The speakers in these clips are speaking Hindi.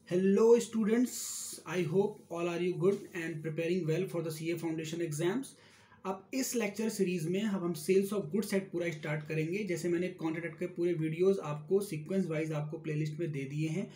Hello students, I hope all are you good and preparing well for the CA Foundation exams। अब इस लेक्चर सीरीज में हम सेल्स ऑफ गुड सेट पूरा स्टार्ट करेंगे। जैसे मैंने कॉन्ट्रैक्ट के पूरे वीडियोस आपको सीक्वेंस वाइज आपको प्लेलिस्ट में दे दिए हैं।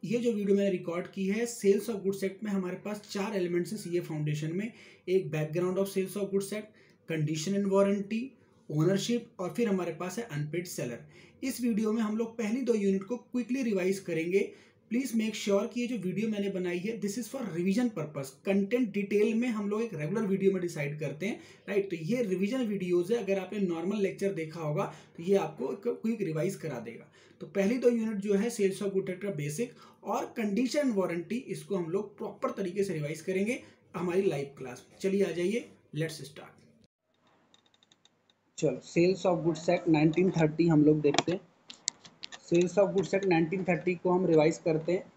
ये जो वीडियो मैंने रिकॉर्ड की है सेल्स ऑफ गुड सेट में हमारे पास 4 एलिमेंट्स हैं सीए फाउंडेशन में। एक background of sales of goods act, condition and warranty, ownership और फिर हमारे पास है अनपेड सेलर। इस वीडियो में हम लोग पहली 2 यूनिट को क्विकली रिवाइज करेंगे। प्लीज मेक श्योर कि ये जो वीडियो मैंने बनाई है this is for revision purpose. Content detail में हम लोग एक रेगुलर वीडियो में डिसाइड करते हैं, राइट। तो ये रिवीजन वीडियोस है। अगर आपने नॉर्मल लेक्चर देखा होगा तो ये आपको क्विक रिवाइज करा देगा। तो पहली 2 यूनिट जो है सेल्स ऑफ गुड का बेसिक और कंडीशन वारंटी, इसको हम लोग प्रॉपर तरीके से रिवाइज करेंगे हमारी लाइव क्लास। चलिए आ जाइए, लेट्स स्टार्ट। चलो सेल्स ऑफ गुड्स एक्ट 1930 हम लोग देखते हैं। सेल्स ऑफ गुड्स एक्ट 1930 को हम रिवाइज करते हैं।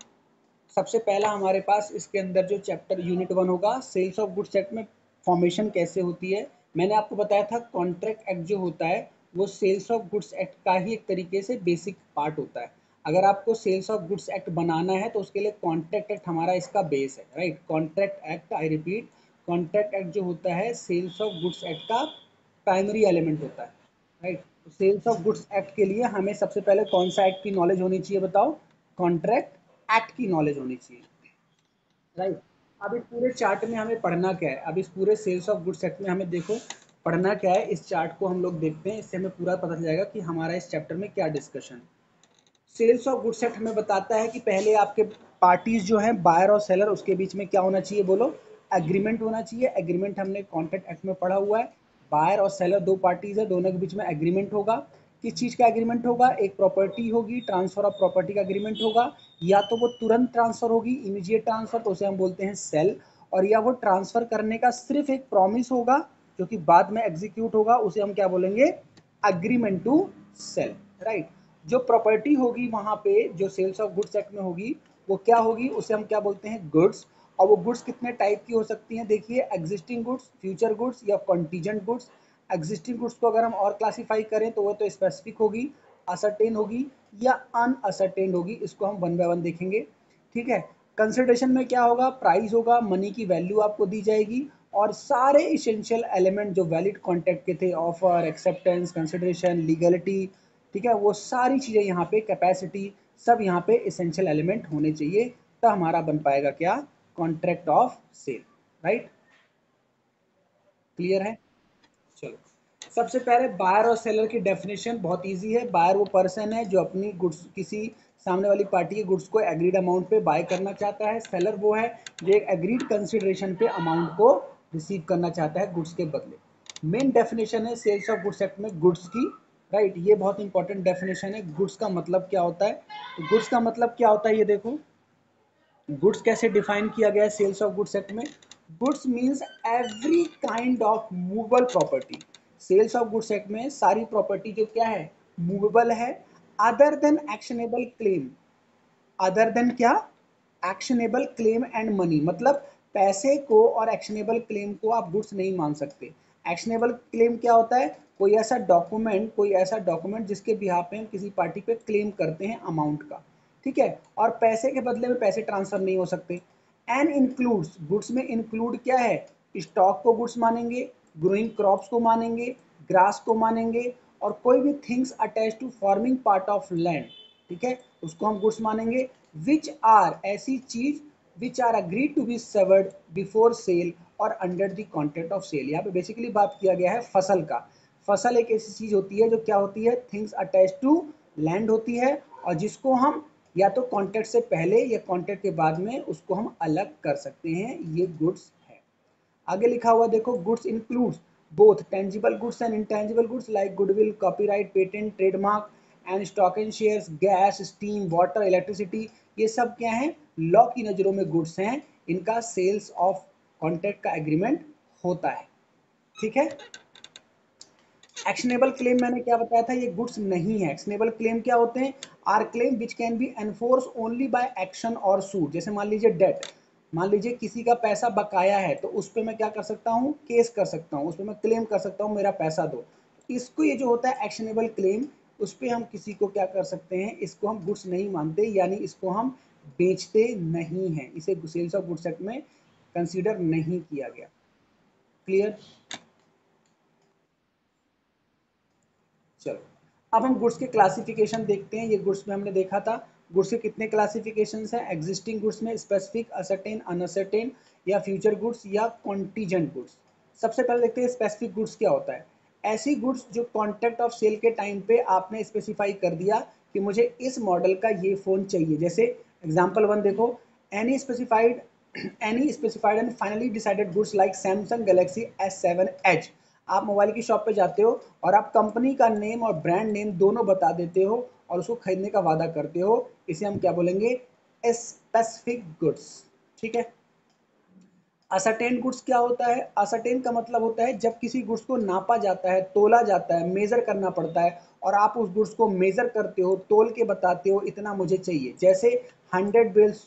सबसे पहला हमारे पास इसके अंदर जो चैप्टर यूनिट 1 होगा, सेल्स ऑफ गुड्स एक्ट में फॉर्मेशन कैसे होती है। मैंने आपको बताया था कॉन्ट्रैक्ट एक्ट जो होता है वो सेल्स ऑफ गुड्स एक्ट का ही एक तरीके से बेसिक पार्ट होता है। अगर आपको सेल्स ऑफ गुड्स एक्ट बनाना है तो उसके लिए कॉन्ट्रैक्ट एक्ट हमारा इसका बेस है, right. Contract act, I repeat, contract act जो होता है सेल्स ऑफ गुड्स एक्ट का प्राइमरी एलिमेंट होता है, राइट। तो सेल्स ऑफ गुड्स एक्ट के लिए हमें सबसे पहले कौन सा एक्ट की नॉलेज होनी चाहिए बताओ? कॉन्ट्रैक्ट एक्ट की नॉलेज होनी चाहिए, राइट। अब इस पूरे चार्ट में हमें पढ़ना क्या है? अब इस पूरे सेल्स ऑफ गुड्स एक्ट में हमें देखो पढ़ना क्या है। इस चार्ट को हम लोग देखते हैं, इससे हमें पूरा पता चल जाएगा कि हमारा इस चैप्टर में क्या डिस्कशन है। सेल्स ऑफ गुड्स एक्ट हमें बताता है कि पहले आपके पार्टीज जो हैं बायर और सेलर, उसके बीच में क्या होना चाहिए बोलो? एग्रीमेंट होना चाहिए। एग्रीमेंट हमने कॉन्ट्रैक्ट एक्ट में पढ़ा हुआ है। बायर और सेलर 2 पार्टीज है, दोनों के बीच में एग्रीमेंट होगा। किस चीज़ का एग्रीमेंट होगा? एक प्रॉपर्टी होगी, ट्रांसफर ऑफ प्रॉपर्टी का एग्रीमेंट होगा। या तो वो तुरंत ट्रांसफर होगी, इमीडिएट ट्रांसफर, तो उसे हम बोलते हैं सेल। और या वो ट्रांसफर करने का सिर्फ एक प्रॉमिस होगा जो कि बाद में एग्जीक्यूट होगा, उसे हम क्या बोलेंगे? Agreement to sell, right. जो प्रॉपर्टी होगी वहां पे जो सेल्स ऑफ गुड्स एक्ट में होगी वो क्या होगी? उसे हम क्या बोलते हैं? गुड्स। और वो गुड्स कितने टाइप की हो सकती हैं? देखिए, एग्जिस्टिंग गुड्स, फ्यूचर गुड्स या कॉन्टीजेंट गुड्स। एग्जिस्टिंग गुड्स को अगर हम और क्लासीफाई करें तो वो तो स्पेसिफिक होगी, असरटेन होगी या अनअसरटेन होगी। इसको हम 1 बाय 1 देखेंगे, ठीक है। कंसिडरेशन में क्या होगा? प्राइस होगा, मनी की वैल्यू आपको दी जाएगी और सारे इसेंशियल एलिमेंट जो वैलिड कॉन्ट्रैक्ट के थे, ऑफर, एक्सेप्टेंस, कंसिडरेशन, लीगलिटी, ठीक है, वो सारी चीज़ें यहाँ पे, कैपेसिटी, सब यहाँ पे इसेंशियल एलिमेंट होने चाहिए। तो हमारा बन पाएगा क्या? Contract of sale, right. Clear है? चलो, सबसे पहले बायर और सेलर की डेफिनेशन बहुत इजी है। बायर वो पर्सन है जो अपनी गुड्स किसी सामने वाली पार्टी के गुड्स को एग्रीड अमाउंट पे बाय करना चाहता है। सेलर वो है जो एक एग्रीड कंसिडरेशन पे अमाउंट को रिसीव करना चाहता है गुड्स के बदले। मेन डेफिनेशन है सेल्स ऑफ गुड्स एक्ट में गुड्स की, राइट। ये बहुत इंपॉर्टेंट डेफिनेशन है। गुड्स का मतलब क्या होता है? तो गुड्स का मतलब क्या होता है ये देखो, गुड्स कैसे डिफाइन किया गया है सेल्स ऑफ गुड्स एक्ट में। Goods means every kind of movable property. Sales of goods act में सारी प्रॉपर्टी जो क्या है? मूवेबल है, other than actionable claim. Other than क्या? एक्शनेबल क्लेम एंड मनी, मतलब पैसे को और एक्शनेबल क्लेम को आप गुड्स नहीं मान सकते। एक्शनेबल क्लेम क्या होता है? कोई ऐसा डॉक्यूमेंट जिसके बिहाफ पे हम किसी पार्टी पे क्लेम करते हैं अमाउंट का, ठीक है। और पैसे के बदले में पैसे ट्रांसफर नहीं हो सकते। एंड इंक्लूड्स, गुड्स में इंक्लूड क्या है? स्टॉक को गुड्स मानेंगे, ग्रोइंग क्रॉप्स को मानेंगे, ग्रास को मानेंगे और कोई भी things attach to forming part of land, ठीक है, उसको हम गुड्स मानेंगे। विच आर, ऐसी चीज which are agreed to be served before sale और under the contract of sale. यहाँ पे बेसिकली बात किया गया है फसल का। फसल एक ऐसी चीज होती है जो क्या होती है? थिंग्स अटैच टू लैंड होती है और जिसको हम या तो कॉन्ट्रैक्ट से पहले या कॉन्ट्रैक्ट के बाद में उसको हम अलग कर सकते हैं, ये गुड्स है। आगे लिखा हुआ देखो, goods includes both tangible goods and intangible goods like goodwill, copyright, patent, trademark and stock and shares, gas, steam, water, electricity. ये सब क्या है? लॉ की नज़रों में गुड्स हैं। इनका सेल्स ऑफ कॉन्ट्रैक्ट का एग्रीमेंट होता है, ठीक है। एक्शनेबल क्लेम मैंने क्या बताया था? ये गुड्स नहीं है। एक्शनेबल क्लेम क्या होते हैं? Are claim which can be enforce only by action और सूट। जैसे मान लीजिए डेट, मान लीजिए किसी का पैसा बकाया है तो उस पर मैं क्या कर सकता हूँ? केस कर सकता हूँ, उस पर मैं क्लेम कर सकता हूँ मेरा पैसा दो। इसको ये जो होता है एक्शनेबल क्लेम, उस पर हम किसी को क्या कर सकते हैं? इसको हम गुड्स नहीं मानते, यानी इसको हम बेचते नहीं हैं, इसे सेल्स ऑफ गुड्स एक्ट में कंसीडर नहीं किया गया। क्लियर? चलो अब हम गुड्स के क्लासिफिकेशन देखते हैं। ये गुड्स में हमने देखा था गुड्स के कितने क्लासिफिकेशन हैं। एग्जिस्टिंग गुड्स में स्पेसिफिक, असर्टेन, अनअसर्टेन या फ्यूचर गुड्स या कॉन्टीजेंट गुड्स। सबसे पहले देखते हैं स्पेसिफिक गुड्स क्या होता है। ऐसी गुड्स जो कॉन्ट्रैक्ट ऑफ सेल के टाइम पे आपने स्पेसिफाई कर दिया कि मुझे इस मॉडल का ये फ़ोन चाहिए। जैसे एग्जाम्पल वन देखो, any specified any specified and finally decided goods like Samsung Galaxy S7 Edge। आप मोबाइल की शॉप पे जाते हो और आप कंपनी का नेम और ब्रांड नेम दोनों बता देते हो और उसको खरीदने का वादा करते हो, इसे हम क्या बोलेंगे? Specific goods. ठीक है। असरटेन गुड्स क्या होता है? असरटेन का मतलब होता है जब किसी गुड्स को नापा जाता है, तोला जाता है, मेजर करना पड़ता है और आप उस गुड्स को मेजर करते हो, तोल के बताते हो इतना मुझे चाहिए। जैसे 100 बेल्स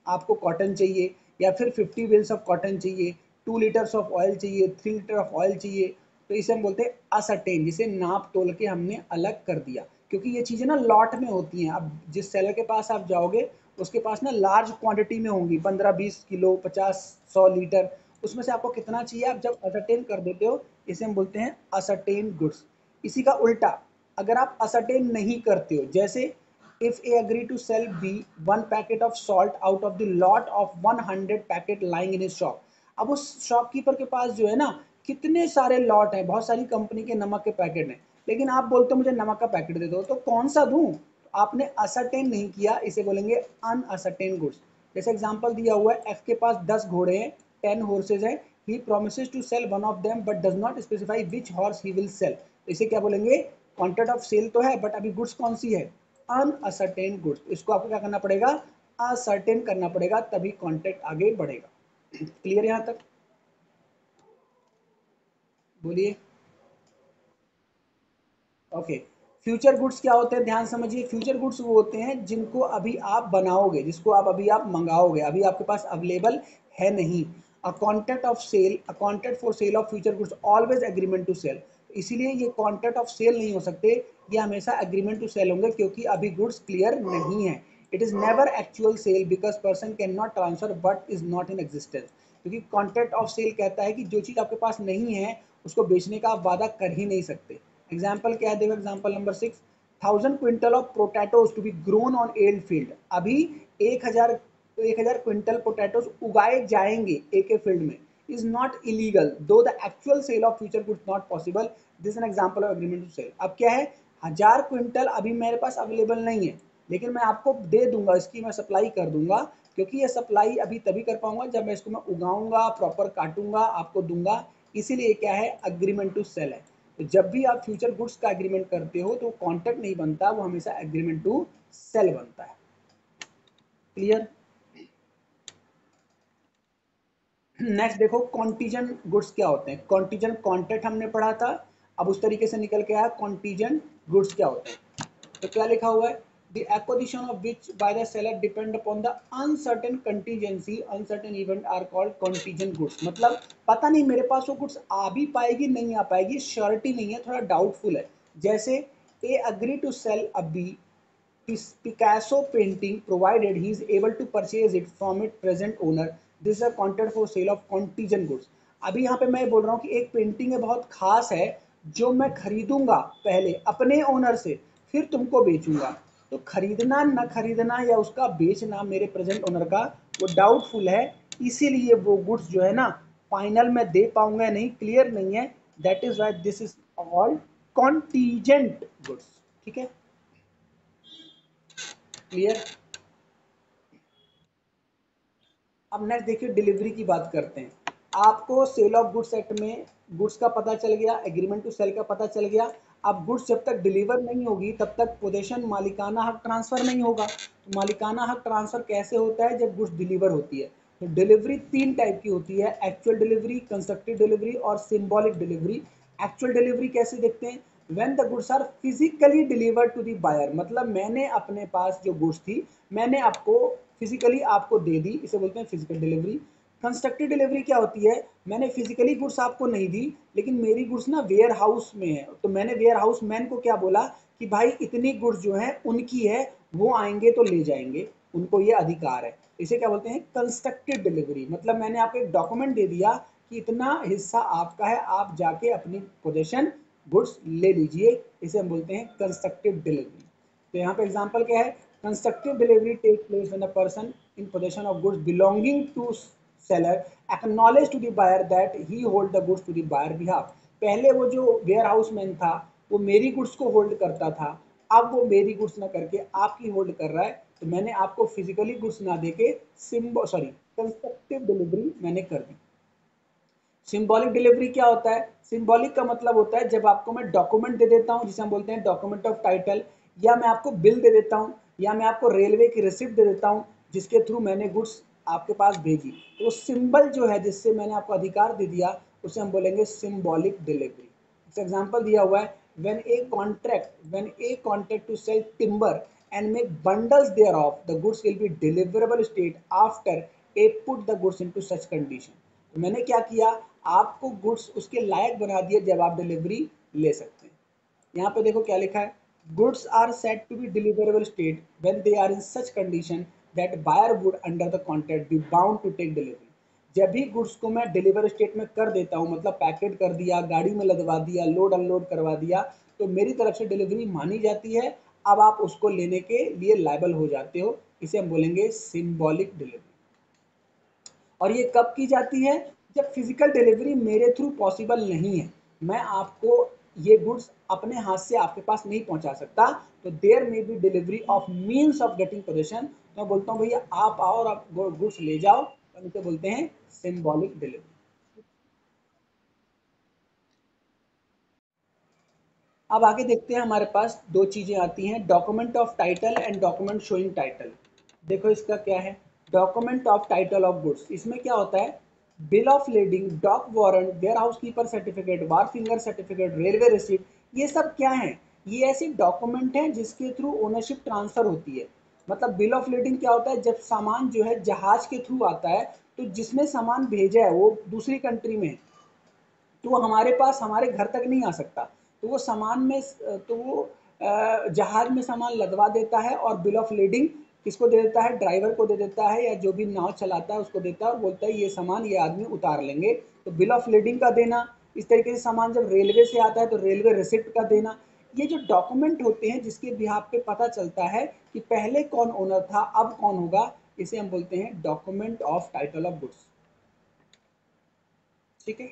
आपको कॉटन चाहिए या फिर 50 बेल्स ऑफ कॉटन चाहिए, 2 लीटर्स ऑफ ऑयल चाहिए, 3 लीटर ऑफ ऑयल चाहिए, तो इसे हम बोलते हैं असरटेन, जिसे नाप तोल के हमने अलग कर दिया। क्योंकि ये चीज़ें ना लॉट में होती हैं। अब जिस सेलर के पास आप जाओगे उसके पास ना लार्ज क्वांटिटी में होंगी, 15-20 किलो, 50-100 लीटर, उसमें से आपको कितना चाहिए आप जब असरटेन कर देते हो, इसे हम बोलते हैं असरटेन गुड्स। इसी का उल्टा, अगर आप असरटेन नहीं करते हो, जैसे if A agree to sell B 1 packet of salt out of the lot of 100 packet lying in shop. अब उस शॉपकीपर के पास जो है ना कितने सारे लॉट हैं, बहुत सारी कंपनी के नमक के पैकेट हैं, लेकिन आप बोलते हो मुझे नमक का पैकेट दे दो, तो कौन सा दूं? आपने असरटेन नहीं किया, इसे बोलेंगे अनअसरटेन गुड्स। जैसे एग्जांपल दिया हुआ है, एफ के पास 10 घोड़े हैं, 10 हॉर्सेज हैं, he promises to sell one of them but does not specify which horse he will sell. इसे क्या बोलेंगे? कॉन्ट्रैक्ट ऑफ सेल तो है बट अभी गुड्स कौन सी है? अनअसरटेन गुड्स। इसको आपको क्या करना पड़ेगा? असरटेन करना पड़ेगा, तभी कॉन्ट्रैक्ट आगे बढ़ेगा। क्लियर यहां तक? बोलिए। ओके। फ्यूचर गुड्स क्या होते हैं? ध्यान समझिए। फ्यूचर गुड्स वो होते हैं जिनको अभी आप बनाओगे, जिसको आप अभी आप मंगाओगे, अभी आपके पास अवेलेबल है नहीं। A contract of sale, a contract for sale of future goods always agreement to sell. इसीलिए ये कॉन्ट्रैक्ट ऑफ सेल नहीं हो सकते, ये हमेशा एग्रीमेंट टू सेल होंगे, क्योंकि अभी गुड्स क्लियर नहीं है। It is never actual sale because person can not transfer what is not in existence. क्योंकि कॉन्ट्रैक्ट ऑफ सेल कहता है कि जो चीज़ आपके पास नहीं है उसको बेचने का आप वादा कर ही नहीं सकते। एग्जाम्पल क्या है? देखो example number 6, 1000 quintal of potatoes to be grown on old field. अभी 1000 क्विंटल पोटैटोज उगाए जाएंगे एक फील्ड में, is not illegal though the actual sale of future goods not possible. This an example of agreement to sell. अब क्या है? 1000 क्विंटल अभी मेरे पास अवेलेबल नहीं है, लेकिन मैं आपको दे दूंगा, इसकी मैं सप्लाई कर दूंगा, क्योंकि ये सप्लाई अभी तभी कर पाऊंगा जब मैं इसको मैं उगाऊंगा, प्रॉपर काटूंगा, आपको दूंगा। इसीलिए क्या है? अग्रीमेंट टू सेल है। तो जब भी आप फ्यूचर गुड्स का एग्रीमेंट करते हो तो कॉन्ट्रैक्ट नहीं बनता, वो हमेशा एग्रीमेंट टू सेल बनता है। क्लियर? नेक्स्ट देखो, कॉन्टीजेंट गुड्स क्या होते हैं। कॉन्टीजेंट कॉन्ट्रैक्ट हमने पढ़ा था, अब उस तरीके से निकल के आया कॉन्टीजेंट गुड्स क्या होते हैं। तो क्या लिखा हुआ है? The acquisition of which by the seller depend upon the uncertain contingency, uncertain event are called contingent goods। मतलब पता नहीं मेरे पास वो गुड्स आ भी पाएगी नहीं आ पाएगी, श्योरिटी नहीं है, थोड़ा डाउटफुल है। जैसे A agree to sell a B Picasso painting provided he is able to purchase it from its present owner. This is a contract for sale of contingent goods। अभी यहाँ पे मैं बोल रहा हूँ कि एक पेंटिंग है बहुत खास है, जो मैं खरीदूंगा पहले अपने ओनर से, फिर तुमको बेचूंगा। तो खरीदना न खरीदना या उसका बेचना मेरे प्रेजेंट ओनर का वो डाउटफुल है, इसीलिए वो गुड्स जो है ना फाइनल में दे पाऊंगा या नहीं, क्लियर नहीं है। That is why this is all contingent goods. ठीक है? क्लियर? अब नेक्स्ट देखिए, डिलीवरी की बात करते हैं। आपको सेल ऑफ गुड्स एक्ट में गुड्स का पता चल गया, एग्रीमेंट टू सेल का पता चल गया। अब गुड्स जब तक डिलीवर नहीं होगी तब तक पोजेशन मालिकाना हक ट्रांसफर नहीं होगा। तो मालिकाना हक ट्रांसफर कैसे होता है? जब गुड्स डिलीवर होती है। तो डिलीवरी 3 टाइप की होती है, एक्चुअल डिलीवरी, कंस्ट्रक्टिव डिलीवरी और सिंबॉलिक डिलीवरी। एक्चुअल डिलीवरी कैसे देखते हैं? When the goods are physically delivered to the buyer. मतलब मैंने अपने पास जो गुड्स थी मैंने आपको फिजिकली आपको दे दी, इसे बोलते हैं फिजिकल डिलीवरी। कंस्ट्रक्टिव डिलीवरी क्या होती है? मैंने फिजिकली गुड्स आपको नहीं दी, लेकिन मेरी गुड्स ना वेयर हाउस में है, तो मैंने वेयर हाउस मैन को क्या बोला कि भाई इतनी गुड्स जो है उनकी है, वो आएंगे तो ले जाएंगे, उनको ये अधिकार है। इसे क्या बोलते हैं? Constructive delivery. मतलब मैंने आपको एक डॉक्यूमेंट दे दिया कि इतना हिस्सा आपका है, आप जाके अपनी पोजेशन गुड्स ले लीजिए, इसे हम बोलते हैं कंस्ट्रक्टिव डिलीवरी। तो यहाँ पे एग्जांपल क्या है? Constructive delivery take place when a person in possession of goods belonging to seller acknowledge to the buyer that he hold the goods to the buyer behalf. पहले वो जो वेयर हाउस मैन था वो मेरी गुड्स को होल्ड करता था, अब वो मेरी गुड्स ना करके आपकी होल्ड कर रहा है, तो मैंने आपको फिजिकली गुड्स ना देके कंस्ट्रक्टिव डिलीवरी मैंने कर दी। सिंबॉलिक डिलीवरी क्या होता है? सिंबॉलिक का मतलब होता है जब आपको मैं डॉक्यूमेंट दे देता हूं जिसे हम बोलते हैं डॉक्यूमेंट ऑफ टाइटल, या मैं आपको बिल दे देता हूं, या मैं आपको रेलवे की रिसिप्ट दे देता हूं जिसके थ्रू मैंने गुड्स आपके पास भेजी, तो वो सिंबल जो है जिससे मैंने आपको अधिकार दे दिया उसे हम बोलेंगे सिंबॉलिक डिलीवरी। इस एग्जांपल दिया हुआ है, when a contract to sell timber and make bundles thereof, the goods will be deliverable state after a put the goods into such condition। तो मैंने क्या किया, आपको गुड्स उसके लायक बना दिया जब आप डिलीवरी ले सकते हैं। यहाँ पे देखो क्या लिखा है, goods are said to be deliverable state when they are in such condition that buyer would under the contract be bound to take delivery. जब भी गुड्स को मैं डिलीवर स्टेट में कर देता हूँ, मतलब पैकेट कर दिया, गाड़ी में लदवा दिया, लोड अनलोड करवा दिया, तो मेरी तरफ से डिलीवरी मानी जाती है। अब आप उसको लेने के लिए लायबल हो जाते हो, इसे हम बोलेंगे सिंबॉलिक डिलीवरी। और ये कब की जाती है? जब फिजिकल डिलीवरी मेरे थ्रू पॉसिबल नहीं है, मैं आपको ये गुड्स अपने हाथ से आपके पास नहीं पहुंचा सकता, तो there may be delivery of means of getting possession. तो मैं बोलता हूँ भैया आप आओ और आप गुड्स ले जाओ, तो इसे बोलते हैं सिंबॉलिक डिलीवरी। अब आगे देखते हैं, हमारे पास दो चीजें आती हैं, document of title and document showing title. देखो इसका क्या है, document of title of goods, इसमें क्या होता है, bill of lading, dock warrant, warehouse keeper certificate, wharfinger certificate, railway receipt, ये सब क्या है? ये ऐसे डॉक्यूमेंट हैं जिसके थ्रू ओनरशिप ट्रांसफर होती है। मतलब बिल ऑफ लेडिंग क्या होता है, जब सामान जो है जहाज के थ्रू आता है, तो जिसने सामान भेजा है वो दूसरी कंट्री में है, तो वो हमारे पास हमारे घर तक नहीं आ सकता, तो वो सामान में तो वो जहाज में सामान लदवा देता है और बिल ऑफ लेडिंग किसको दे देता है? ड्राइवर को दे देता है, या जो भी नाव चलाता है उसको देता है और बोलता है ये सामान ये आदमी उतार लेंगे। तो बिल ऑफ लेडिंग का देना, इस तरीके से सामान जब रेलवे से आता है तो रेलवे रिसिप्ट का देना, ये जो डॉक्यूमेंट होते हैं जिसके बिहाफ पे पता चलता है कि पहले कौन ओनर था अब कौन होगा, इसे हम बोलते हैं document of title of goods. ठीक है,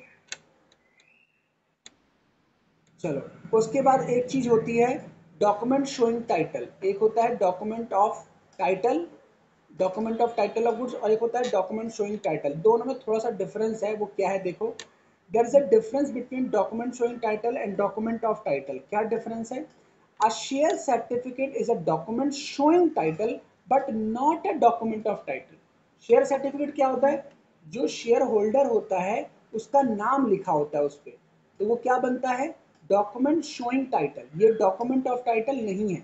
चलो उसके बाद एक चीज होती है डॉक्यूमेंट शोइंग टाइटल, एक होता है document of title, document of title of goods, और एक होता है डॉक्यूमेंट शोइंग टाइटल। दोनों में थोड़ा सा डिफरेंस है, वो क्या है देखो, there is a difference between document showing title and document of title. क्या डिफरेंस है? A share certificate is a document showing title but not a document of title. Share certificate क्या होता है? जो शेयर होल्डर होता है उसका नाम लिखा होता है उस पर, तो वो क्या बनता है? Document showing title. ये डॉक्यूमेंट ऑफ टाइटल नहीं है।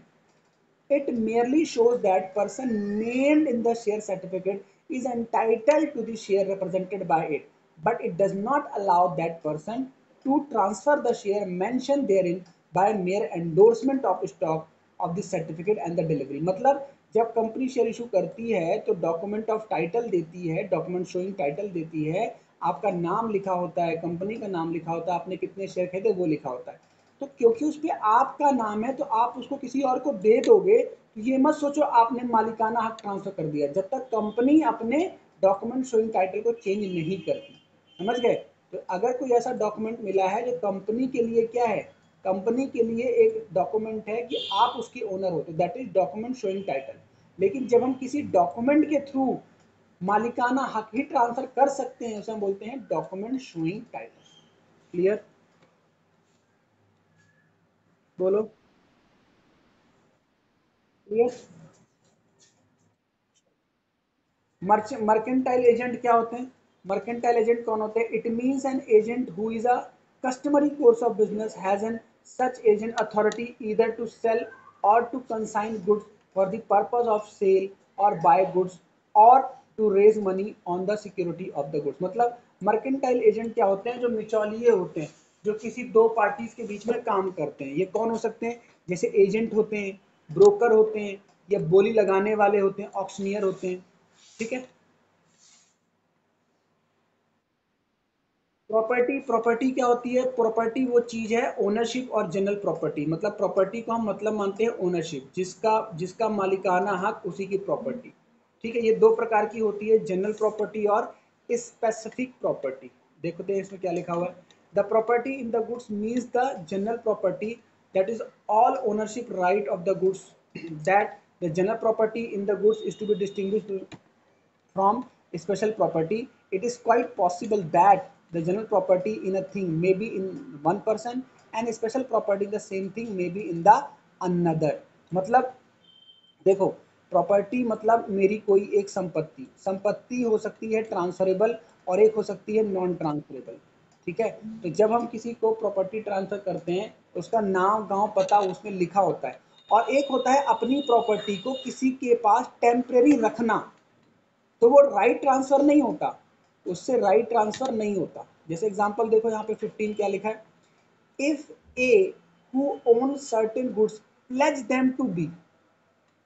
It merely shows that person named in the share certificate is entitled to the share represented by it, but it does not allow that person to transfer the share mentioned therein by mere endorsement of stock of the certificate and the delivery। मतलब जब कंपनी शेयर इशू करती है तो डॉक्यूमेंट ऑफ टाइटल देती है, डॉक्यूमेंट शोइंग टाइटल देती है, आपका नाम लिखा होता है, कंपनी का नाम लिखा होता है, आपने कितने शेयर खरीदे वो लिखा होता है। तो क्योंकि उस पर आपका नाम है तो आप उसको किसी और को दे दोगे, तो ये मत सोचो आपने मालिकाना हक ट्रांसफर कर दिया, जब तक कंपनी अपने डॉक्यूमेंट शोइंग टाइटल को चेंज नहीं करती। समझ गए? तो अगर कोई ऐसा डॉक्यूमेंट मिला है जो कंपनी के लिए क्या है, कंपनी के लिए एक डॉक्यूमेंट है कि आप उसके ओनर हो, तो that is document showing title. लेकिन जब हम किसी डॉक्यूमेंट के थ्रू मालिकाना हक ही ट्रांसफर कर सकते हैं उसे हम बोलते हैं डॉक्यूमेंट शोइंग टाइटल। क्लियर? बोलो। क्लियर? मर्केंटाइल एजेंट क्या होते हैं? मर्केंटाइल एजेंट कौन होते हैं? It means an agent who is a customary course of business has an such agent authority either to sell or to consign goods for the purpose of sale or buy goods or to raise money on the security of the goods. मतलब मर्केंटाइल एजेंट क्या होते हैं? जो मिचौलिए होते हैं, जो किसी दो पार्टीज के बीच में काम करते हैं। ये कौन हो सकते हैं? जैसे एजेंट होते हैं, ब्रोकर होते हैं, या बोली लगाने वाले होते हैं, ऑक्शनियर होते हैं। ठीक है। प्रॉपर्टी, प्रॉपर्टी क्या होती है? प्रॉपर्टी वो चीज है, ओनरशिप और जनरल प्रॉपर्टी, मतलब प्रॉपर्टी को हम मतलब मानते हैं ओनरशिप, जिसका जिसका मालिकाना हक उसी की प्रॉपर्टी। ठीक है। ये दो प्रकार की होती है, जनरल प्रॉपर्टी और स्पेसिफिक प्रॉपर्टी। देखते हैं इसमें क्या लिखा हुआ है। The property in the goods means the general property that is all ownership right of the goods, that the general property in the goods is to be distinguished from special property. It is quite possible that the general property in a thing may be in one person and special property in the same thing may be in the another. मतलब देखो, प्रॉपर्टी मतलब मेरी कोई एक संपत्ति, संपत्ति हो सकती है ट्रांसफरेबल और एक हो सकती है नॉन ट्रांसफरेबल। ठीक है। तो जब हम किसी को प्रॉपर्टी ट्रांसफर करते हैं, उसका नाम गांव पता उसमें लिखा होता है, और एक होता है अपनी प्रॉपर्टी को किसी के पास टेम्परेरी रखना, तो वो राइट ट्रांसफर नहीं होता, उससे राइट ट्रांसफर नहीं होता। जैसे एग्जांपल देखो यहाँ पे 15 क्या लिखा है, if A who own certain goods pledge them to B,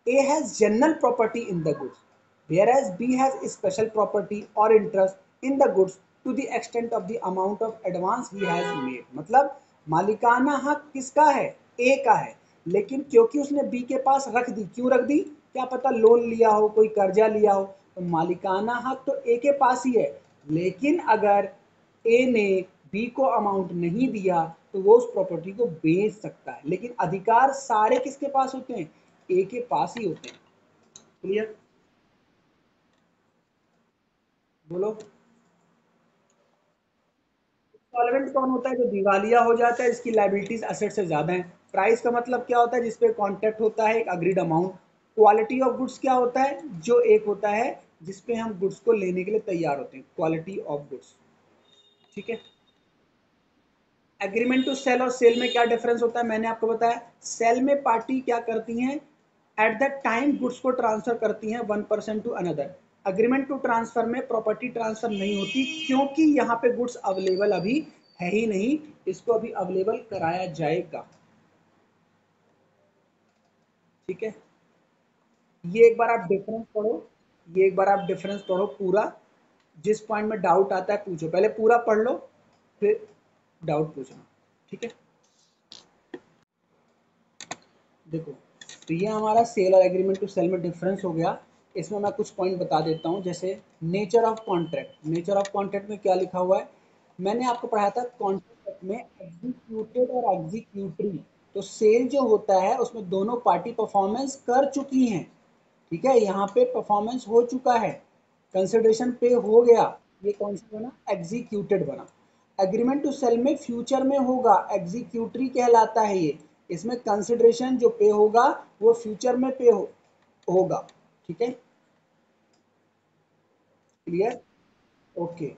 A has general property in the goods, whereas B has special property or interest in the goods to the extent of the amount of advance he has made. मतलब मालिकाना हक किसका है? A का है, लेकिन क्योंकि उसने B के पास रख दी, क्यों रख दी? क्या पता लोन लिया हो, कोई कर्जा लिया हो, तो मालिकाना हक तो A के पास ही है। लेकिन अगर A ने B को अमाउंट नहीं दिया तो वो उस प्रॉपर्टी को बेच सकता है, लेकिन अधिकार सारे किसके पास होते हैं? ए के पास ही होते हैं। क्लियर? बोलो। सॉल्वेंट कौन होता है? जो दिवालिया हो जाता है, इसकी लाइबिलिटीज एसेट से ज्यादा है। प्राइस का मतलब क्या होता है? जिसपे कॉन्ट्रैक्ट होता है एक agreed amount. Quality of goods क्या होता है? जो एक होता है जिसपे हम गुड्स को लेने के लिए तैयार होते हैं, क्वालिटी ऑफ गुड्स। ठीक है। एग्रीमेंट टू सेल और सेल में क्या डिफरेंस होता है? मैंने आपको बताया, सेल में पार्टी क्या करती हैं, एट द टाइम गुड्स को ट्रांसफर करती हैं one person to another. Agreement to transfer में प्रॉपर्टी ट्रांसफर नहीं होती, क्योंकि यहाँ पे गुड्स अवेलेबल अभी है ही नहीं, इसको अभी अवेलेबल कराया जाएगा। ठीक है। ये एक बार आप डिफरेंस पढ़ो, ये एक बार आप डिफरेंस पढ़ो पूरा। जिस पॉइंट में डाउट आता है पूछो, पहले पूरा पढ़ लो फिर डाउट पूछना। ठीक है। देखो, तो ये हमारा सेल और एग्रीमेंट टू सेल में डिफरेंस हो गया। इसमें मैं कुछ पॉइंट बता देता हूँ, जैसे nature of contract. Nature of contract में क्या लिखा हुआ है? मैंने आपको पढ़ाया था कॉन्ट्रैक्ट में एग्जीक्यूटेड और एग्जीक्यूटरी। तो सेल जो होता है उसमें दोनों पार्टी परफॉर्मेंस कर चुकी हैं। ठीक है, यहाँ पे परफॉर्मेंस हो चुका है, कंसिडरेशन पे हो गया। ये कौन सा बना? एग्जीक्यूटेड बना। एग्रीमेंट टू सेल में फ्यूचर में होगा, एग्जीक्यूटरी कहलाता है ये। इसमें कंसिडरेशन जो पे होगा वो फ्यूचर में होगा। ठीक है। क्लियर? ओके।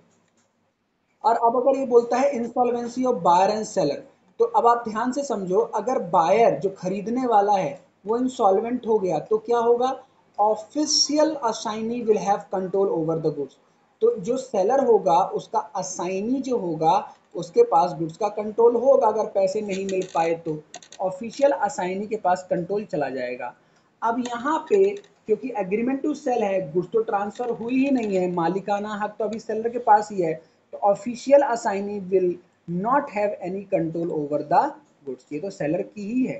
और अब अगर ये बोलता है insolvency of buyer and seller, तो अब आप ध्यान से समझो, अगर बायर जो खरीदने वाला है वो इंसॉल्वेंट हो गया तो क्या होगा? Official assignee will have control over the goods. तो जो सेलर होगा उसका असाइनी जो होगा उसके पास गुड्स का कंट्रोल होगा, अगर पैसे नहीं मिल पाए तो ऑफिशियल असाइनी के पास कंट्रोल चला जाएगा। अब यहाँ पे क्योंकि एग्रीमेंट टू सेल है, गुड्स तो ट्रांसफर हुई ही नहीं है, मालिकाना हक तो अभी सेलर के पास ही है, तो official assignee will not have any control over the goods, ये तो सेलर की ही है।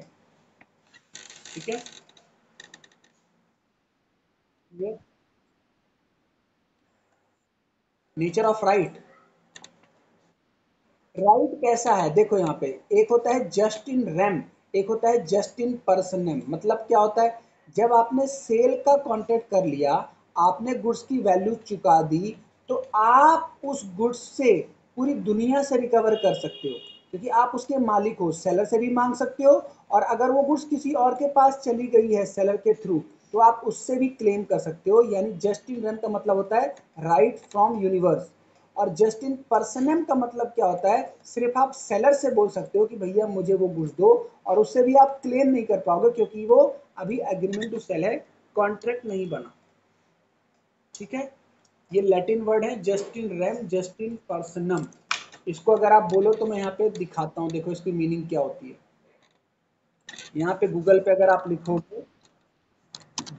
ठीक है। ये नेचर ऑफ राइट। राइट कैसा है? देखो यहाँ पे एक होता है जस्ट इन रेम, एक होता है जस्ट इन पर्सनम। मतलब क्या होता है? जब आपने सेल का कॉन्ट्रैक्ट कर लिया, आपने गुड्स की वैल्यू चुका दी, तो आप उस गुड्स से पूरी दुनिया से रिकवर कर सकते हो, क्योंकि आप उसके मालिक हो। सेलर से भी मांग सकते हो, और अगर वो गुड्स किसी और के पास चली गई है सेलर के थ्रू, तो आप उससे भी क्लेम कर सकते हो। यानी जस्ट इन रेम का मतलब होता है राइट फ्रॉम यूनिवर्स। और जस्ट इन पर्सनम का मतलब क्या होता है? सिर्फ आप सेलर से बोल सकते हो कि भैया मुझे वो गुड्स दो, और उससे भी आप क्लेम नहीं कर पाओगे क्योंकि वो अभी एग्रीमेंट टू सेल है, कॉन्ट्रैक्ट नहीं बना। ठीक है। ये लैटिन वर्ड है just in rem, just in personam. इसको अगर आप बोलो तो मैं यहाँ पे दिखाता हूँ, देखो इसकी मीनिंग क्या होती है। यहाँ पे गूगल पे अगर आप लिखोगे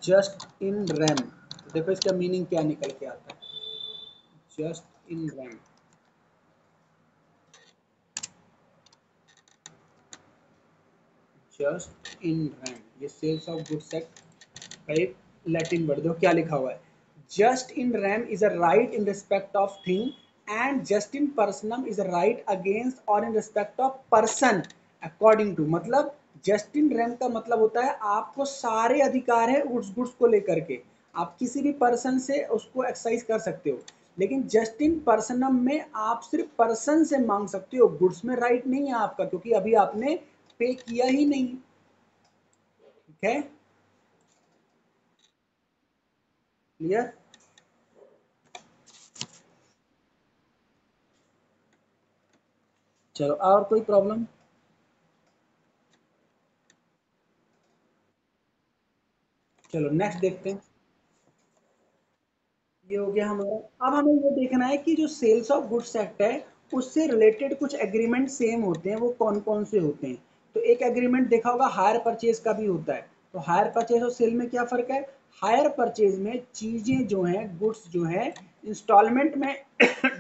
जस्ट इन रैम, देखो इसका मीनिंग क्या निकल के आता है, just in rem. Just in rem, ये सेल्स ऑफ गुड्स एक्ट का एक लैटिन वर्ड, देखो क्या लिखा हुआ है, just in rem is a right in respect of thing and just in personam is a right against or in respect of person according to. मतलब जस्ट इन रैम का मतलब होता है आपको सारे अधिकार है उस गुड्स को लेकर के, आप किसी भी पर्सन से उसको एक्सरसाइज कर सकते हो, लेकिन जस्ट इन पर्सनम में आप सिर्फ पर्सन से मांग सकते हो, गुड्स में राइट नहीं है आपका, क्योंकि अभी आपने पे किया ही नहीं। ठीक है, क्लियर? चलो और कोई प्रॉब्लम? चलो नेक्स्ट देखते हैं। ये हो गया हमारा। अब हमें ये देखना है कि जो सेल्स ऑफ गुड्स एक्ट है उससे रिलेटेड कुछ एग्रीमेंट सेम होते हैं, वो कौन कौन से होते हैं। तो एक एग्रीमेंट देखा होगा हायर परचेज का भी होता है। तो हायर परचेज और सेल में क्या फर्क है? हायर परचेज में चीजें जो हैं, गुड्स जो है इंस्टॉलमेंट में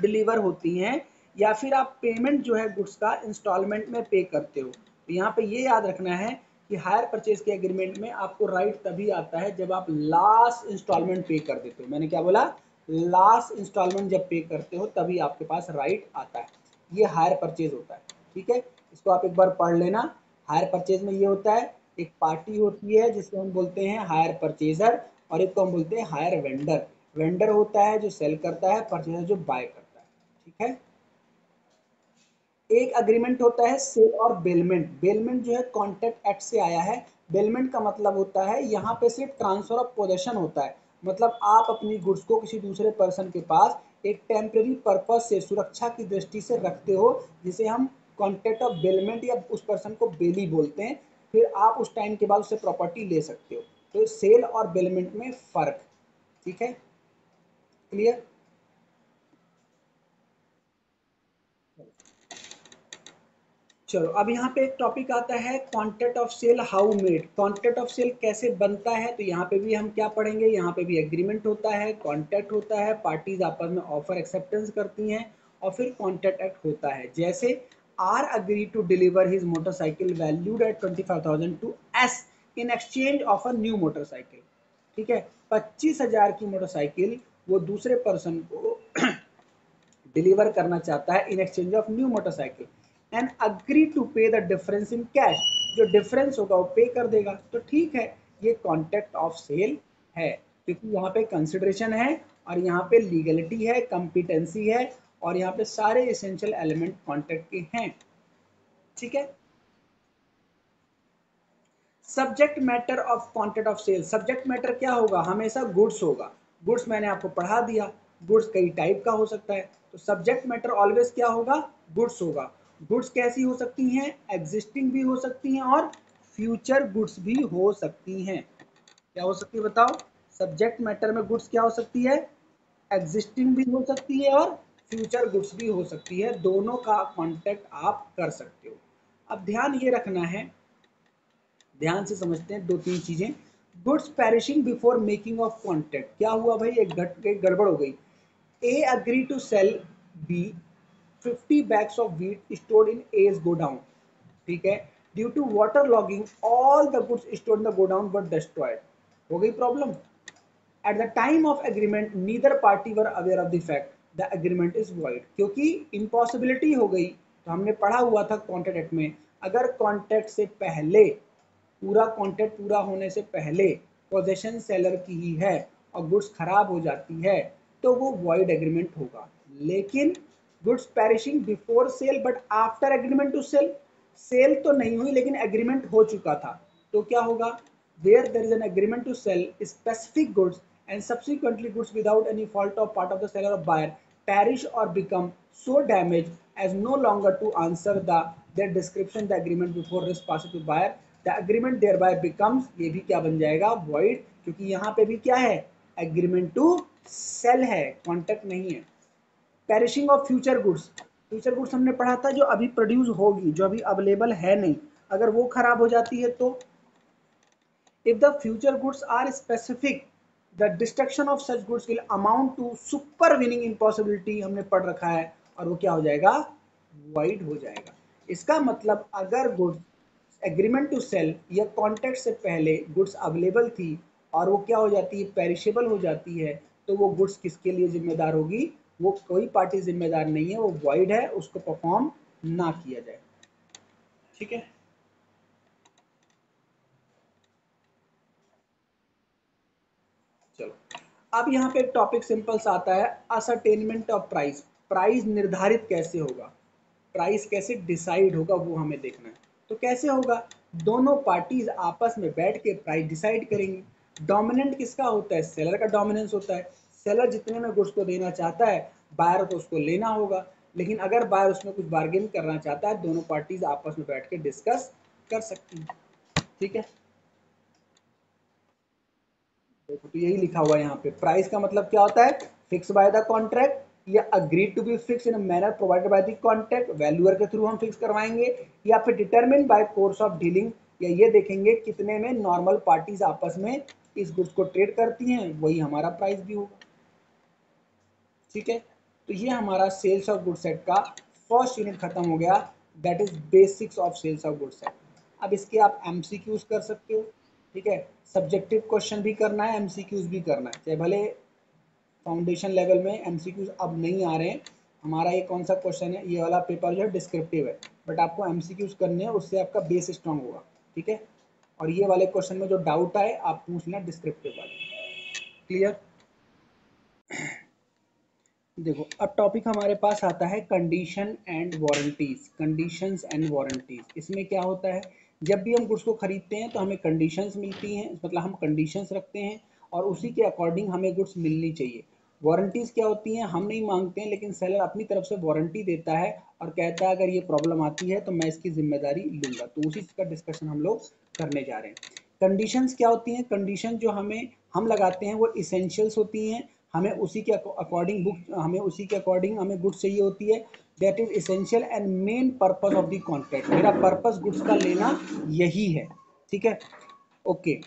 डिलीवर होती हैं, या फिर आप पेमेंट जो है गुड्स का इंस्टॉलमेंट में पे करते हो। तो यहाँ पे ये याद रखना है कि हायर परचेज के एग्रीमेंट में आपको राइट तभी आता है जब आप लास्ट इंस्टॉलमेंट पे कर देते हो। मैंने क्या बोला? लास्ट इंस्टॉलमेंट जब पे करते हो तभी आपके पास राइट आता है, ये हायर परचेज होता है। ठीक है, इसको आप एक बार पढ़ लेना। हायर परचेज में ये होता है, एक पार्टी होती है जिसको हम बोलते हैं हायर परचेजर, और एक को हम बोलते हैं हायर वेंडर। वेंडर होता है जो सेल करता है, परचेजर जो बाय करता है। ठीक है, एक अग्रीमेंट होता है सेल और बेलमेंट। बेलमेंट जो है कॉन्ट्रैक्ट एक्ट से आया है। बेलमेंट का मतलब होता है यहाँ पे सिर्फ ट्रांसफर ऑफ पोजेशन होता है, मतलब आप अपनी गुड्स को किसी दूसरे पर्सन के पास एक टेम्परेरी पर्पज से, सुरक्षा की दृष्टि से रखते हो, जिसे हम कॉन्ट्रैक्ट ऑफ बेलमेंट या उस पर्सन को बेली बोलते हैं। फिर आप उस टाइम के बाद उससे प्रॉपर्टी ले सकते हो। तो सेल और बेलमेंट में फर्क। ठीक है, क्लियर? चलो अब यहाँ पे एक टॉपिक आता है contract of sale how made. Contract of sale कैसे बनता है? तो यहाँ पे भी हम क्या पढ़ेंगे, यहाँ पे भी एग्रीमेंट होता है, कॉन्ट्रैक्ट होता है, पार्टीज आपस में ऑफर एक्सेप्टेंस करती हैं, और फिर कॉन्ट्रैक्ट एक्ट होता है। जैसे R agree to deliver his motorcycle valued at 25,000 to S in exchange of a new motorcycle. ठीक है, 25,000 की मोटरसाइकिल वो दूसरे पर्सन को डिलीवर करना चाहता है in exchange of new motorcycle, and agree to pay the difference in cash. जो डिफरेंस होगा वो पे कर देगा। तो ठीक है, ये कॉन्ट्रैक्ट ऑफ सेल है, क्योंकि यहाँ पे कंसिडरेशन है और यहाँ पे लीगलिटी है, कंपिटेंसी है, और यहाँ पे सारे एसेंशियल एलिमेंट कॉन्ट्रैक्ट के हैं। ठीक है, subject matter of contract of sale. Subject matter क्या होगा? हमेशा गुड्स होगा। गुड्स मैंने आपको पढ़ा दिया, गुड्स कई टाइप का हो सकता है, तो सब्जेक्ट मैटर ऑलवेज क्या होगा? गुड्स होगा। गुड्स कैसी हो सकती हैं? एग्जिस्टिंग भी हो सकती हैं और फ्यूचर गुड्स भी हो सकती हैं। क्या हो सकती है बताओ? सब्जेक्ट मैटर में गुड्स क्या हो सकती है? एग्जिस्टिंग भी हो सकती है और फ्यूचर गुड्स भी हो सकती है, दोनों का कॉन्ट्रैक्ट आप कर सकते हो। अब ध्यान ये रखना है, ध्यान से समझते हैं दो तीन चीजें। Goods perishing before making of contract, क्या हुआ भाई? एक गड़बड़ हो गई। A agree to sell B 50 bags of wheat stored in as godown. ठीक है, due to water logging all the goods stored in the godown were destroyed. हो गई problem. At the time of agreement neither party were aware of the fact the agreement is void, क्योंकि इम्पॉसिबिलिटी हो गई। तो हमने पढ़ा हुआ था कॉन्ट्रैक्ट एक्ट में, अगर कॉन्ट्रैक्ट से पहले, पूरा कॉन्ट्रैक्ट पूरा होने से पहले पोजेशन सेलर की ही है और गुड्स खराब हो जाती है तो वो वॉइड एग्रीमेंट होगा। लेकिन goods perishing before sale but after agreement to sell, sale तो नहीं हुई लेकिन एग्रीमेंट हो चुका था, तो क्या होगा? Where there is an agreement to sell specific goods and subsequently goods without any fault of part of the seller और buyer perish or become so damaged as no longer to answer their description the agreement before risk passes to buyer, the agreement thereby becomes, ये भी क्या बन जाएगा? void, क्योंकि यहाँ पे भी क्या है? agreement to sell है, कॉन्ट्रैक्ट नहीं है। perishing of future goods, future goods हमने पढ़ा था जो अभी प्रोड्यूस होगी, जो अभी अवेलेबल है नहीं, अगर वो खराब हो जाती है तो if the future goods are specific the destruction of such goods will amount to supervening impossibility, हमने पढ़ रखा है, और वो क्या हो जाएगा, वाइड हो जाएगा। इसका मतलब अगर गुड्स एग्रीमेंट टू सेल या कॉन्ट्रैक्ट से पहले गुड्स अवेलेबल थी और वो क्या हो जाती है, पेरिशेबल हो जाती है, तो वो गुड्स किसके लिए जिम्मेदार होगी, वो कोई पार्टी जिम्मेदार नहीं है, वो वाइड है, उसको परफॉर्म ना किया जाए। ठीक है, चलो अब यहाँ पे एक टॉपिक सिंपल सा आता है, असरटेनमेंट ऑफ प्राइस। प्राइस निर्धारित कैसे होगा, प्राइस कैसे डिसाइड होगा वो हमें देखना है। तो कैसे होगा, दोनों पार्टीज आपस में बैठ के प्राइस डिसाइड करेंगे। डोमिनेंट किसका होता है, सेलर का डोमिनेंस होता है। सेलर जितने में गुड्स को देना चाहता है, बायर को उसको लेना होगा। लेकिन अगर बायर उसमें कुछ बार्गेन करना चाहता है, दोनों पार्टीज आपस में बैठ के डिस्कस कर सकती हैं। ठीक है, देखो तो यही लिखा हुआ है यहाँ पे, प्राइस का मतलब क्या होता है, फिक्स बाय द कॉन्ट्रैक्ट या agreed to be fix in manner provided by the contract, valuer के थ्रू हम फिक्स करवाएंगे, या फिर determine by course of dealing, या ये देखेंगे कितने में नॉर्मल पार्टीज आपस में इस गुड्स को ट्रेड करती हैं, वही हमारा प्राइस भी होगा। ठीक है, तो ये हमारा सेल्स ऑफ गुड्स सेट का फर्स्ट यूनिट खत्म हो गया, that is basics of sales of goods set. अब इसके आप एमसीक्यूज कर सकते हो। ठीक है, सब्जेक्टिव क्वेश्चन भी करना है, एमसीक्यूज भी करना है, चाहे भले फाउंडेशन लेवल में एमसीक्यूज अब नहीं आ रहे हैं। हमारा ये कौन सा क्वेश्चन है, ये वाला पेपर जो है डिस्क्रिप्टिव है, बट आपको एमसीक्यूज करने हैं, उससे आपका बेस स्ट्रांग होगा। ठीक है, और ये वाले क्वेश्चन में जो डाउट आए आप पूछ लेना डिस्क्रिप्टिव वाले। क्लियर, देखो अब टॉपिक हमारे पास आता है condition and warranties. Conditions and warranties, इसमें क्या होता है, जब भी हम गुड्स को खरीदते हैं तो हमें कंडीशंस मिलती हैं, मतलब हम कंडीशंस रखते हैं और उसी के अकॉर्डिंग हमें गुड्स मिलनी चाहिए। वारंटीज क्या होती हैं, हम नहीं मांगते हैं लेकिन सेलर अपनी तरफ से वारंटी देता है और कहता है अगर ये प्रॉब्लम आती है तो मैं इसकी जिम्मेदारी लूंगा, तो उसी का डिस्कशन हम लोग करने जा रहे हैं। कंडीशंस क्या होती हैं, कंडीशन जो हम लगाते हैं वो इसेंशियल्स होती हैं, हमें उसी के अकॉर्डिंग बुक हमें उसी के अकॉर्डिंग हमें गुड्स चाहिए होती है, that is essential and main purpose of the contract. मेरा पर्पस गुड्स का लेना यही है। ठीक है, ओके,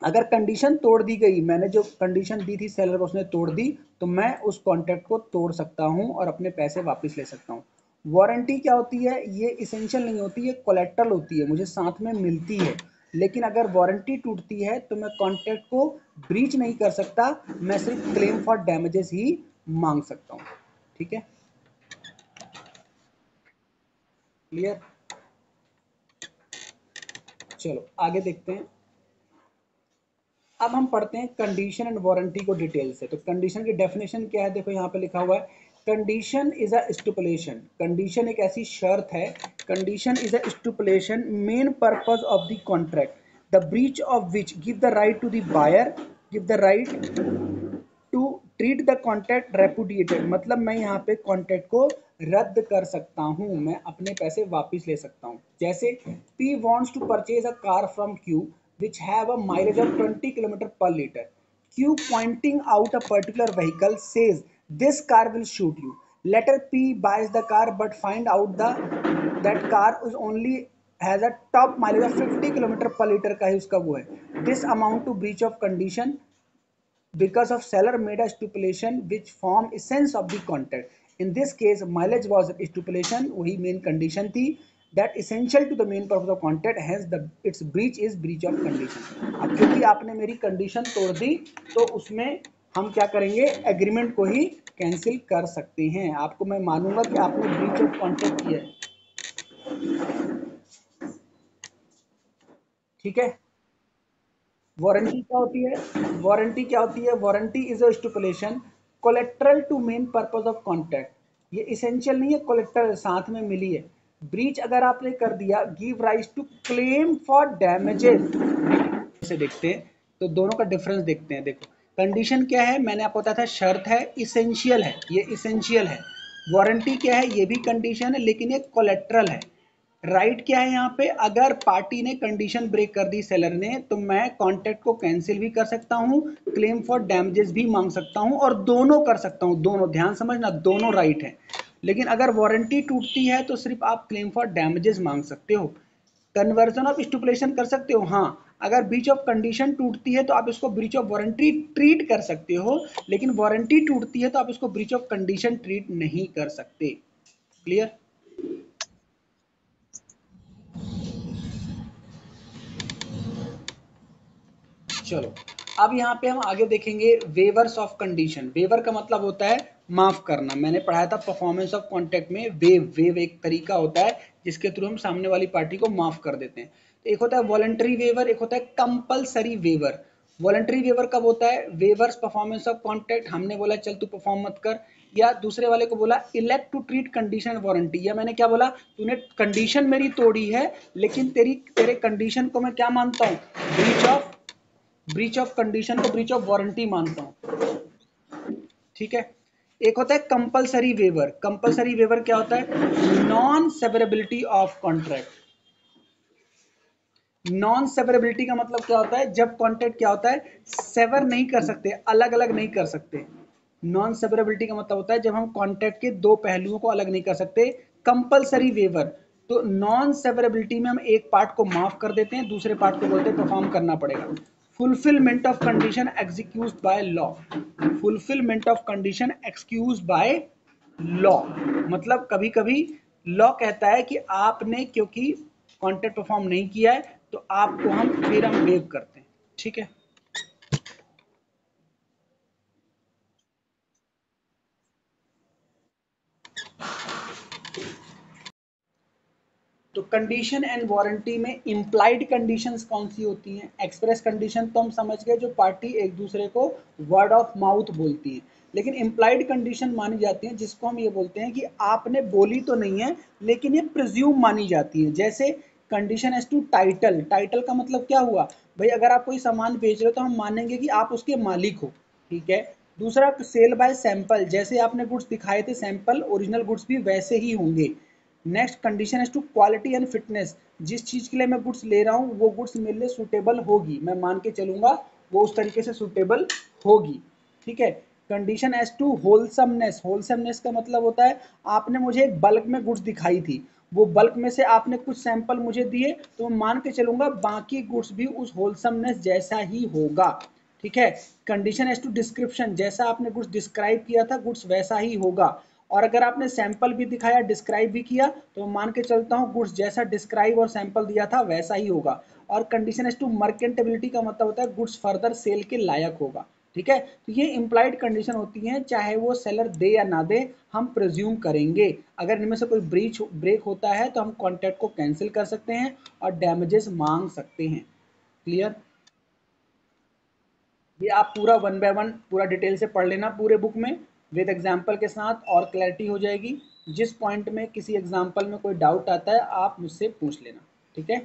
अगर कंडीशन तोड़ दी गई, मैंने जो कंडीशन दी थी सेलर को उसने तोड़ दी, तो मैं उस कॉन्ट्रैक्ट को तोड़ सकता हूं और अपने पैसे वापस ले सकता हूं। वारंटी क्या होती है, ये इसेंशियल नहीं होती, ये कोलेट्रल होती है, मुझे साथ में मिलती है। लेकिन अगर वारंटी टूटती है तो मैं कॉन्ट्रैक्ट को ब्रीच नहीं कर सकता, मैं सिर्फ क्लेम फॉर डैमेजेस ही मांग सकता हूँ। ठीक है, क्लियर, चलो आगे देखते हैं। अब हम पढ़ते हैं कंडीशन एंड वारंटी को डिटेल से। तो कंडीशन की डेफिनेशन क्या है, देखो यहाँ पे लिखा हुआ है, condition is a stipulation. Condition एक ऐसी शर्त है, condition is a stipulation main purpose of the contract the breach of which give the right to the buyer, give the right to treat the contract repudiated, मतलब मैं यहाँ पे कॉन्ट्रैक्ट को रद्द कर सकता हूँ, मैं अपने पैसे वापस ले सकता हूँ। जैसे P wants to purchase a car from Q which have a mileage of 20 km per liter. Q pointing out a particular vehicle says this car will shoot you. Later P buys the car but find out that car is only has a top mileage of 50 km per liter का ही उसका वो है। This amount to breach of condition because of seller made a stipulation which form essence of the contract. In this case mileage was a stipulation, वही main condition थी, that essential to the main purpose of contract, hence the its breach is breach of condition। अब क्योंकि आपने मेरी कंडीशन तोड़ दी तो उसमें हम क्या करेंगे, एग्रीमेंट को ही कैंसिल कर सकते हैं। आपको मैं मानूंगा कि आपने ब्रीच ऑफ कॉन्ट्रैक्ट किया है। ठीक है, वारंटी क्या होती है, वारंटी क्या होती है, warranty is a stipulation collateral to main purpose of contract. ये इसेंशियल नहीं है, कोलेट्रल साथ में मिली है। ब्रीच अगर आपने कर दिया, give rise to claim for damages. से देखते हैं तो दोनों का डिफरेंस देखते हैं। देखो कंडीशन क्या है, मैंने आपको बताया था शर्त है, इसेंशियल है, ये इसेंशियल है। वारंटी क्या है, ये भी कंडीशन है लेकिन ये कोलेट्रल है। राइट क्या है यहाँ पे, अगर पार्टी ने कंडीशन ब्रेक कर दी सेलर ने, तो मैं कॉन्ट्रैक्ट को कैंसिल भी कर सकता हूँ, क्लेम फॉर डैमेजेस भी मांग सकता हूँ, और दोनों कर सकता हूँ, दोनों, ध्यान समझना, दोनों राइट है। लेकिन अगर वारंटी टूटती है तो सिर्फ आप क्लेम फॉर डैमेजेस मांग सकते हो। कन्वर्जन ऑफ स्टिपुलेशन कर सकते हो, हाँ, अगर ब्रीच ऑफ कंडीशन टूटती है तो आप इसको ब्रीच ऑफ वारंटी ट्रीट कर सकते हो, लेकिन वारंटी टूटती है तो आप इसको ब्रीच ऑफ कंडीशन ट्रीट नहीं कर सकते। क्लियर? चलो अब यहाँ पे हम आगे देखेंगे वेवर्स ऑफ कंडीशन। वेवर का मतलब होता है माफ करना। मैंने पढ़ाया था परफॉर्मेंस ऑफ कॉन्ट्रैक्ट में वेव एक तरीका होता है जिसके थ्रू हम सामने वाली पार्टी को माफ कर देते हैं। तो एक होता है वॉलंटरी वेवर, एक होता है कंपलसरी वेवर। वॉलंटरी वेवर कब होता है? वेवर्स परफॉर्मेंस ऑफ कॉन्ट्रैक्ट, हमने बोला चल तू परफॉर्म मत कर, या दूसरे वाले को बोला elect to treat condition warranty, या मैंने क्या बोला, तूने कंडीशन मेरी तोड़ी है लेकिन तेरे कंडीशन को मैं क्या मानता हूँ, ब्रीच ऑफ कंडीशन को ब्रीच ऑफ वारंटी मानता हूं। ठीक है। एक होता है कंपलसरी वेवर। कंपलसरी वेवर क्या होता है? Non severability of contract. Non severability का मतलब क्या होता है? जब कॉन्ट्रैक्ट क्या होता है, सेवर नहीं कर सकते, अलग अलग नहीं कर सकते। नॉन सेवरेबिलिटी का मतलब होता है जब हम कॉन्ट्रैक्ट के दो पहलुओं को अलग नहीं कर सकते। कंपलसरी वेवर, तो नॉन सेवरेबिलिटी में हम एक पार्ट को माफ कर देते हैं, दूसरे पार्ट को बोलते हैं परफॉर्म करना पड़ेगा। Fulfilment of condition excused by law. Fulfilment of condition excused by law, मतलब कभी कभी लॉ कहता है कि आपने क्योंकि कॉन्ट्रैक्ट परफॉर्म नहीं किया है तो आपको हम वेव करते हैं। ठीक है। तो कंडीशन एंड वारंटी में इम्प्लाइड कंडीशंस कौन सी होती हैं? एक्सप्रेस कंडीशन तो हम समझ गए, जो पार्टी एक दूसरे को वर्ड ऑफ माउथ बोलती है, लेकिन इम्प्लाइड कंडीशन मानी जाती है जिसको हम ये बोलते हैं कि आपने बोली तो नहीं है लेकिन ये प्रिज्यूम मानी जाती है। जैसे condition as to title. Title का मतलब क्या हुआ भाई, अगर आप कोई सामान बेच रहे हो तो हम मानेंगे कि आप उसके मालिक हो। ठीक है। दूसरा सेल बाय सैंपल, जैसे आपने गुड्स दिखाए थे सैंपल, ओरिजिनल गुड्स भी वैसे ही होंगे। Next condition as to quality and fitness, जिस चीज के लिए मैं गुड्स ले रहा हूँ वो गुड्स मेरे लिए सुटेबल होगी, मैं मान के चलूंगा वो उस तरीके से सुटेबल होगी। ठीक है। Condition as to wholesomeness. Wholesomeness का मतलब होता है आपने मुझे एक बल्क में गुड्स दिखाई थी, वो बल्क में से आपने कुछ सैंपल मुझे दिए तो मैं मान के चलूंगा बाकी गुड्स भी उस होलसमनेस जैसा ही होगा। ठीक है। कंडीशन एज टू डिस्क्रिप्शन, जैसा आपने गुड्स डिस्क्राइब किया था गुड्स वैसा ही होगा, और अगर आपने सैंपल भी दिखाया डिस्क्राइब भी किया तो मैं मान के चलता हूँ गुड्स जैसा डिस्क्राइब और सैंपल दिया था वैसा ही होगा। और कंडीशन एज टू मर्केंटेबिलिटी का मतलब होता है गुड्स फर्दर सेल के लायक होगा। ठीक है। तो ये इंप्लाइड कंडीशन होती हैं, चाहे वो सेलर दे या ना दे हम प्रिज्यूम करेंगे। अगर इनमें से कोई ब्रेक होता है तो हम कॉन्ट्रैक्ट को कैंसिल कर सकते हैं और डैमेजेस मांग सकते हैं। क्लियर? ये आप पूरा वन बाय वन पूरा डिटेल से पढ़ लेना पूरे बुक में विद एग्जाम्पल के साथ, और क्लैरिटी हो जाएगी। जिस पॉइंट में किसी एग्जाम्पल में कोई डाउट आता है आप मुझसे पूछ लेना। ठीक है।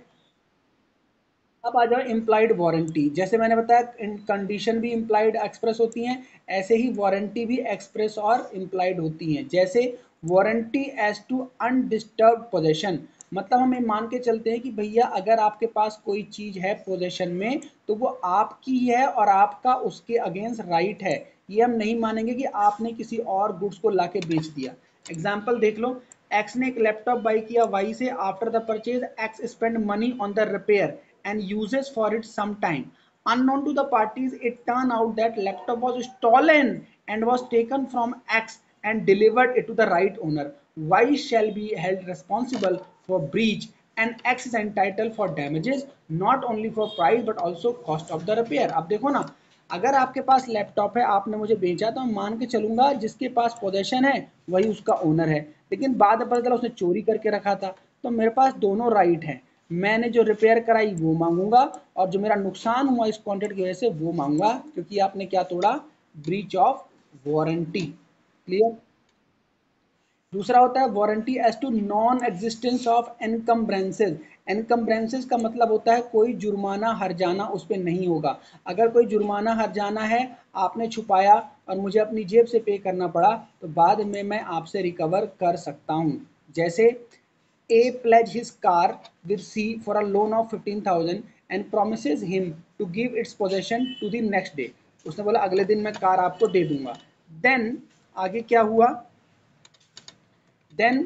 अब आ जाओ इम्प्लाइड वारंटी। जैसे मैंने बताया कंडीशन भी इम्प्लाइड एक्सप्रेस होती हैं, ऐसे ही वारंटी भी एक्सप्रेस और इम्प्लाइड होती हैं। जैसे warranty as to undisturbed possession, मतलब हम ये मान के चलते हैं कि भैया अगर आपके पास कोई चीज़ है पोजेशन में तो वो आपकी है और आपका उसके अगेंस्ट राइट है, ये हम नहीं मानेंगे कि आपने किसी और गुड्स को लाके बेच दिया। एग्जाम्पल देख लो, एक्स ने एक लैपटॉप बाई किया वाई से, after the purchase x spend money on the repair and uses for it some time. Unknown to the parties, it turned out that laptop was stolen and was taken from X and delivered it to the right owner. Y shall be held responsible for breach and X is entitled for damages not only for price but also cost of the repair. अब देखो ना, अगर आपके पास लैपटॉप है आपने मुझे बेचा तो मैं मान के चलूंगा जिसके पास पोजेशन है वही उसका ओनर है, लेकिन बाद में पता चला उसने चोरी करके रखा था, तो मेरे पास दोनों राइट हैं। मैंने जो रिपेयर कराई वो मांगूंगा और जो मेरा नुकसान हुआ इस कॉन्ट्रैक्ट की वजह से वो मांगूंगा, क्योंकि आपने क्या तोड़ा, ब्रीच ऑफ वारंटी। क्लियर? दूसरा होता है warranty as to non existence of encumbrances. Encumbrances का मतलब होता है कोई जुर्माना हर्जाना उस पर नहीं होगा। अगर कोई जुर्माना हर्जाना है आपने छुपाया और मुझे अपनी जेब से पे करना पड़ा तो बाद में मैं आपसे रिकवर कर सकता हूँ। जैसे A pledged his car with C for a loan of 15,000 and promises him to give its possession to the next day. उसने बोला अगले दिन मैं कार आपको दे दूंगा। Then आगे क्या हुआ? Then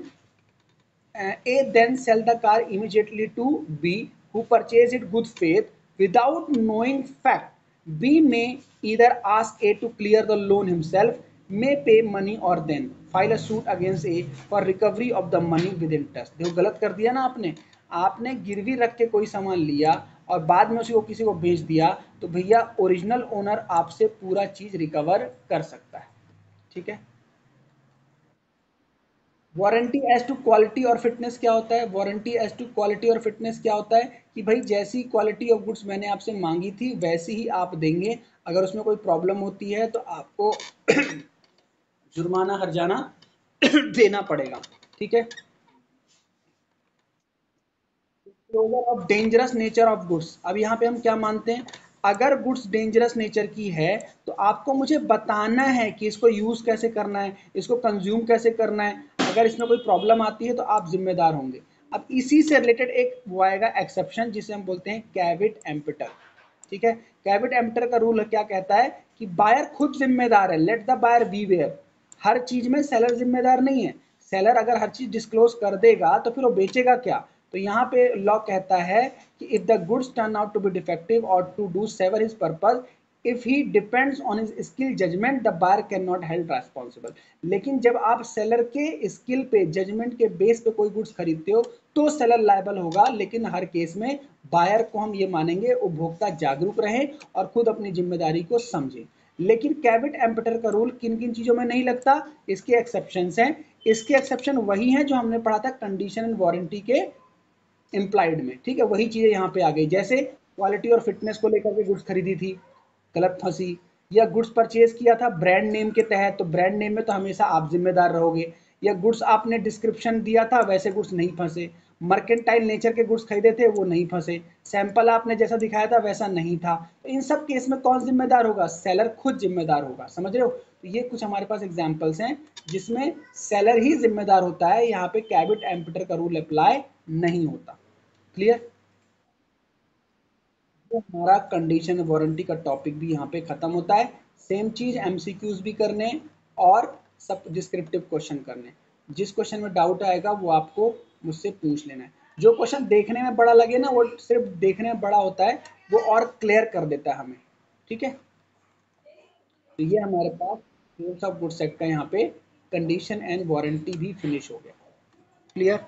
A then sell the car immediately to B, who purchased it good faith, Without knowing fact, B may either ask A to clear the loan himself, may pay money or then file a suit against A for recovery of the money with interest. देखो गलत कर दिया ना आपने, आपने गिरवी रख के कोई सामान लिया और बाद में उसको किसी को बेच दिया, तो भैया ओरिजिनल ओनर आपसे पूरा चीज रिकवर कर सकता है। ठीक है। वारंटी एज टू क्वालिटी और फिटनेस क्या होता है? वारंटी एज टू क्वालिटी और फिटनेस क्या होता है कि भाई जैसी क्वालिटी ऑफ गुड्स मैंने आपसे मांगी थी वैसी ही आप देंगे, अगर उसमें कोई प्रॉब्लम होती है तो आपको जुर्माना हर्जाना देना पड़ेगा। ठीक है। Disclosure of dangerous nature of goods, अब यहाँ पे हम क्या मानते हैं, अगर गुड्स डेंजरस नेचर की है तो आपको मुझे बताना है कि इसको यूज कैसे करना है, इसको कंज्यूम कैसे करना है, अगर इसमें कोई प्रॉब्लम आती है तो आप जिम्मेदार होंगे। अब इसी से रिलेटेड एक वो आएगा एक्सेप्शन जिसे हम बोलते हैं कैविट एम्पिटर। ठीक है। कैविट एम्पिटर का रूल क्या कहता है कि बायर खुद जिम्मेदार है, let the buyer beware. हर चीज में सेलर जिम्मेदार नहीं है। सेलर अगर हर चीज डिस्क्लोज कर देगा तो फिर वो बेचेगा क्या? तो यहाँ पे लॉ कहता है कि if the goods turn out to be defective or to do serve his purpose, if he depends on his skill judgement the buyer can not held responsible. लेकिन जब आप सेलर के स्किल पे जजमेंट के बेस पे कोई गुड्स खरीदते हो तो सेलर लायबल होगा, लेकिन हर केस में बायर को हम ये मानेंगे उपभोक्ता जागरूक रहे और खुद अपनी जिम्मेदारी को समझे। लेकिन कैविट एम्पिटर का रूल किन किन चीजों में नहीं लगता, इसके एक्सेप्शंस हैं। इसके एक्सेप्शन वही हैं जो हमने पढ़ा था कंडीशन एंड वारंटी के इम्प्लाइड में। ठीक है, वही चीजें यहाँ पे आ गई, जैसे क्वालिटी और फिटनेस को लेकर के गुड्स खरीदी थी, गलत फंसी, या गुड्स परचेज किया था ब्रांड नेम के तहत, तो ब्रांड नेम में तो हमेशा आप जिम्मेदार रहोगे, या गुड्स आपने डिस्क्रिप्शन दिया था वैसे गुड्स नहीं फंसे, मर्केंटाइल नेचर के गुड्स खरीदे थे वो नहीं फंसे, सैंपल आपने जैसा दिखाया था वैसा नहीं था, तो इन सब केस में कौन जिम्मेदार होगा? सेलर खुद जिम्मेदार होगा। समझ रहे हो? तो ये कुछ हमारे पास एग्जाम्पल्स हैं जिसमें सेलर ही जिम्मेदार होता है, यहाँ पे कैविट एम्पिटर का रूल अप्लाई नहीं होता। क्लियर? तो हमारा कंडीशन वारंटी का टॉपिक भी यहाँ पे खत्म होता है। सेम चीज एमसीक्यूज भी करने और सब डिस्क्रिप्टिव क्वेश्चन करने। जिस क्वेश्चन में डाउट आएगा वो आपको मुझसे पूछ लेना है। जो क्वेश्चन देखने में बड़ा लगे ना वो सिर्फ देखने में बड़ा होता है, वो और क्लियर कर देता है हमें। ठीक है। तो ये हमारे पास सेल्स ऑफ गुड सेट का यहाँ पे कंडीशन एंड वारंटी भी फिनिश हो गया। क्लियर?